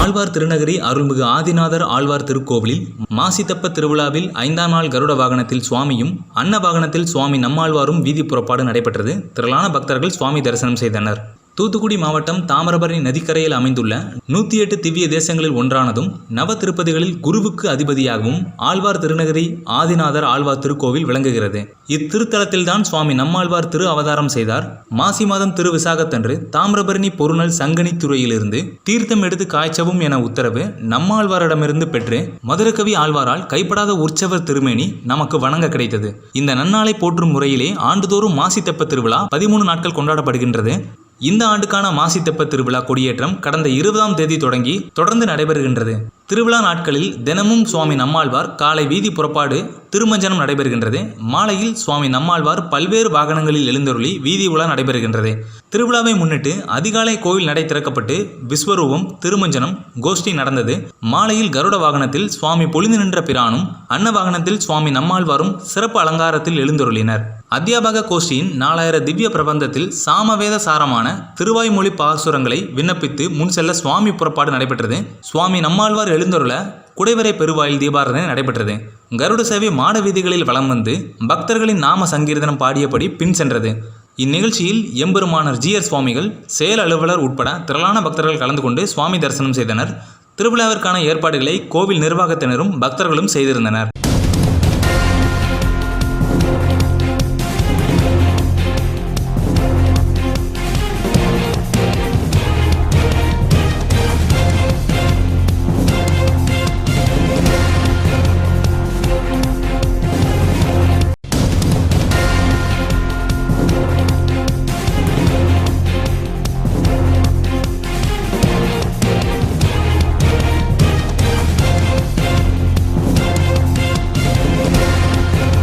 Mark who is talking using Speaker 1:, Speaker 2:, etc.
Speaker 1: ஆழ்வார் திருநகரி அருள்மிகு ஆதிநாதர் ஆழ்வார் திருக்கோவிலில் மாசித்தப்ப திருவிழாவில் 5ஆம் நாள் கருட வாகனத்தில் சுவாமியும் அன்ன வாகனத்தில் சுவாமி நம்மாழ்வாரும் வீதி புறப்பாடு நடைபெற்றது. திரளான பக்தர்கள் சுவாமி தரிசனம் செய்தனர். தூத்துக்குடி மாவட்டம் தாமிரபரணி நதிக்கரையில் அமைந்துள்ள 108 திவ்ய தேசங்களில் ஒன்றானதும் நவ திருப்பதிகளில் குருவுக்கு அதிபதியாகவும் ஆழ்வார் திருநகரி ஆதிநாதர் ஆழ்வார் திருக்கோவில் விளங்குகிறது. இத்திருத்தலத்தில்தான் சுவாமி நம்மாழ்வார் திரு அவதாரம் செய்தார். மாசி மாதம் திரு விசாகத்தன்று தாமிரபரணி பொருநல் சங்கனி துறையிலிருந்து தீர்த்தம் எடுத்து காய்ச்சவும் என உத்தரவு நம்மாழ்வாரிடமிருந்து பெற்று மதுரகவி ஆழ்வாரால் கைப்படாத உற்சவர் திருமேனி நமக்கு வணங்க கிடைத்தது. இந்த நன்னாளை போற்றும் முறையிலே ஆண்டுதோறும் மாசி தெப்ப திருவிழா 13 நாட்கள் கொண்டாடப்படுகின்றது. இந்த ஆண்டுக்கான மாசி தெப்ப திருவிழா கொடியேற்றம் கடந்த 20ஆம் தேதி தொடங்கி தொடர்ந்து நடைபெறுகின்றது. திருவிழா நாட்களில் தினமும் சுவாமி நம்மாழ்வார் காலை வீதி புறப்பாடு திருமஞ்சனம் நடைபெறுகின்றது. மாலையில் சுவாமி நம்மாழ்வார் பல்வேறு வாகனங்களில் எழுந்தருளி வீதி உலா நடைபெறுகின்றது. திருவிழாவை முன்னிட்டு அதிகாலை கோவில் நடை திறக்கப்பட்டு விஸ்வரூபம் திருமஞ்சனம் கோஷ்டி நடந்தது. மாலையில் கருட வாகனத்தில் சுவாமி பொழிந்து நின்ற பிரானும் அன்ன வாகனத்தில் சுவாமி நம்மாழ்வாரும் சிறப்பு அலங்காரத்தில் எழுந்தருளினர். அத்தியாபக கோஷ்டியின் 4000 திவ்ய பிரபந்தத்தில் சாமவேத சாரமான திருவாய்மொழி பாசுரங்களை விண்ணப்பித்து முன் செல்ல சுவாமி புறப்பாடு நடைபெற்றது. சுவாமி நம்மாழ்வார் எழுந்தருள குடைவரை பெருவாயில் தீபாராதனை நடைபெற்றது. கருட சேவை மாட வீதிகளில் வலம் வந்து பக்தர்களின் நாம சங்கீர்த்தனம் பாடியபடி பின் சென்றது. இந்நிகழ்ச்சியில் எம்பெருமானர் ஜி.ஆர். சுவாமிகள் செயல் அலுவலர் உட்பட திரளான பக்தர்கள் கலந்து கொண்டு சுவாமி தரிசனம் செய்தனர். திருவிழாவிற்கான ஏற்பாடுகளை கோவில் நிர்வாகத்தினரும் பக்தர்களும் செய்திருந்தனர்.